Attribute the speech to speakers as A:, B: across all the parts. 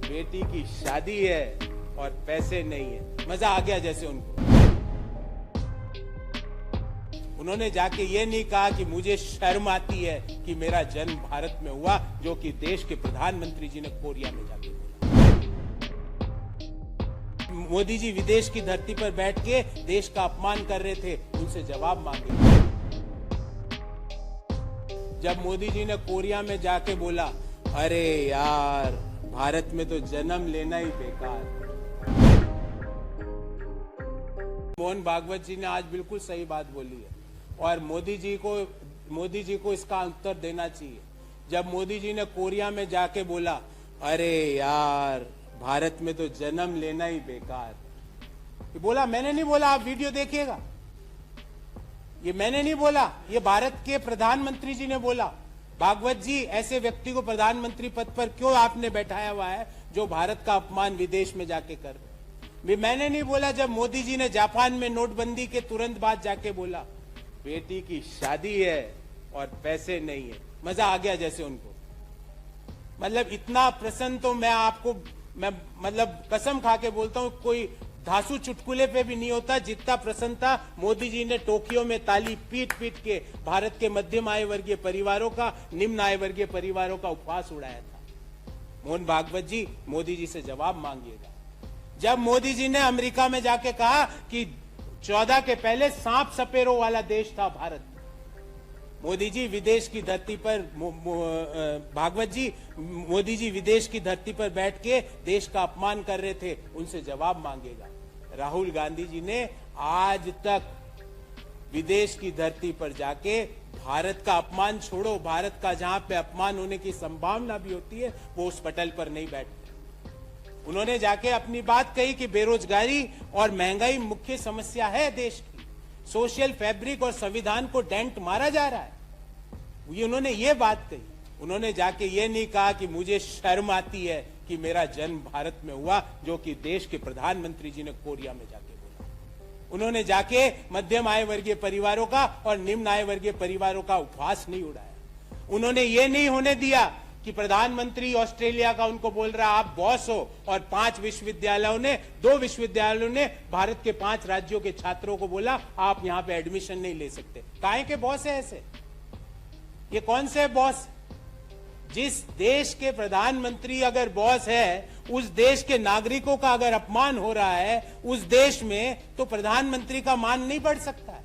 A: बेटी की शादी है और पैसे नहीं है। मजा आ गया जैसे उनको। उन्होंने जाके ये नहीं कहा कि मुझे शर्म आती है कि मेरा जन्म भारत में हुआ, जो कि देश के प्रधानमंत्री जी ने कोरिया में जाके बोला। मोदी जी विदेश की धरती पर बैठ के देश का अपमान कर रहे थे, उनसे जवाब मांगे। जब मोदी जी ने कोरिया में जाके बोला, अरे यार भारत में तो जन्म लेना ही बेकार। मोहन भागवत जी ने आज बिल्कुल सही बात बोली है और मोदी जी को इसका उत्तर देना चाहिए। जब मोदी जी ने कोरिया में जाके बोला, अरे यार भारत में तो जन्म लेना ही बेकार, ये बोला, मैंने नहीं बोला, आप वीडियो देखिएगा। ये मैंने नहीं बोला, ये भारत के प्रधानमंत्री जी ने बोला। भागवत जी, ऐसे व्यक्ति को प्रधानमंत्री पद पर क्यों आपने बैठाया हुआ है जो भारत का अपमान विदेश में जाके कर रहे? मैंने नहीं बोला जब मोदी जी ने जापान में नोटबंदी के तुरंत बाद जाके बोला, बेटी की शादी है और पैसे नहीं है। मजा आ गया जैसे उनको। मतलब इतना प्रसन्न तो मैं मतलब कसम खा के बोलता हूं, कोई धासु चुटकुले पे भी नहीं होता जितना प्रसन्न था मोदी जी ने टोक्यो में ताली पीट पीट के भारत के मध्यम आय वर्गीय परिवारों का, निम्न आय वर्गीय परिवारों का उपहास उड़ाया था। मोहन भागवत जी, मोदी जी से जवाब मांगिएगा। जब मोदी जी ने अमेरिका में जाके कहा कि 14 के पहले सांप सपेरों वाला देश था भारत, मोदी जी विदेश की धरती पर भागवत जी, मोदी जी विदेश की धरती पर बैठ के देश का अपमान कर रहे थे, उनसे जवाब मांगेगा। राहुल गांधी जी ने आज तक विदेश की धरती पर जाके भारत का अपमान छोड़ो, भारत का जहां पे अपमान होने की संभावना भी होती है, वो उस पटल पर नहीं बैठते। उन्होंने जाके अपनी बात कही कि बेरोजगारी और महंगाई मुख्य समस्या है देश की, सोशल फैब्रिक और संविधान को डेंट मारा जा रहा है। उन्होंने ये बात कही। उन्होंने जाके ये नहीं कहा कि मुझे शर्म आती है कि मेरा जन्म भारत में हुआ, जो कि देश के प्रधानमंत्री जी ने कोरिया में जाके बोला। उन्होंने जाके मध्यम आय वर्गीय परिवारों का और निम्न आय वर्गीय परिवारों का उपहास नहीं उड़ाया। उन्होंने ये नहीं होने दिया कि प्रधानमंत्री ऑस्ट्रेलिया का उनको बोल रहा आप बॉस हो, और 2 विश्वविद्यालयों ने भारत के 5 राज्यों के छात्रों को बोला आप यहां पे एडमिशन नहीं ले सकते। काहे के बॉस है ऐसे? ये कौन से बॉस? जिस देश के प्रधानमंत्री अगर बॉस है, उस देश के नागरिकों का अगर अपमान हो रहा है उस देश में, तो प्रधानमंत्री का मान नहीं बढ़ सकता है।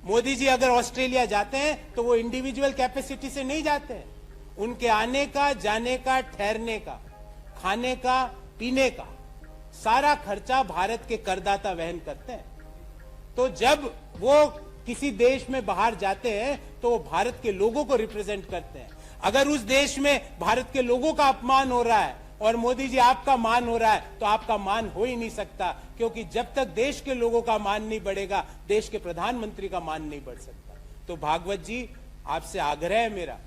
A: मोदी जी अगर ऑस्ट्रेलिया जाते हैं तो वो इंडिविजुअल कैपेसिटी से नहीं जाते हैं। उनके आने का, जाने का, ठहरने का, खाने का, पीने का सारा खर्चा भारत के करदाता वहन करते हैं। तो जब वो किसी देश में बाहर जाते हैं तो वो भारत के लोगों को रिप्रेजेंट करते हैं। अगर उस देश में भारत के लोगों का अपमान हो रहा है और मोदी जी आपका मान हो रहा है, तो आपका मान हो ही नहीं सकता, क्योंकि जब तक देश के लोगों का मान नहीं बढ़ेगा, देश के प्रधानमंत्री का मान नहीं बढ़ सकता। तो भागवत जी, आपसे आग्रह है मेरा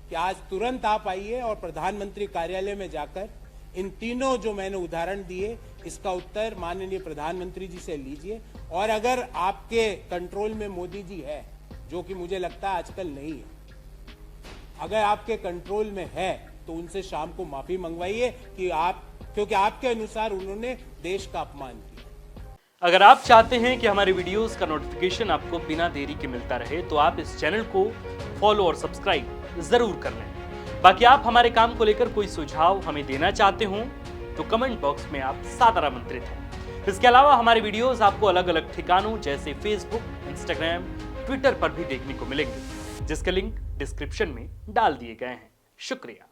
A: कि आज तुरंत आप आइए और प्रधानमंत्री कार्यालय में जाकर इन तीनों जो मैंने उदाहरण दिए, इसका उत्तर माननीय प्रधानमंत्री जी से लीजिए। और अगर आपके कंट्रोल में मोदी जी है, जो कि मुझे लगता है आजकल नहीं है, अगर आपके कंट्रोल में है तो उनसे शाम को माफी मंगवाइए क्योंकि आपके अनुसार उन्होंने देश का अपमान किया।
B: अगर आप चाहते हैं कि हमारे वीडियोस का नोटिफिकेशन आपको बिना देरी के मिलता रहे, तो आप इस चैनल को फॉलो और सब्सक्राइब जरूर कर लें। बाकी आप हमारे काम को लेकर कोई सुझाव हमें देना चाहते हो तो कमेंट बॉक्स में आप सादर आमंत्रित हैं। इसके अलावा हमारे वीडियोस आपको अलग अलग ठिकानों जैसे फेसबुक, इंस्टाग्राम, ट्विटर पर भी देखने को मिलेंगे, जिसके लिंक डिस्क्रिप्शन में डाल दिए गए हैं। शुक्रिया।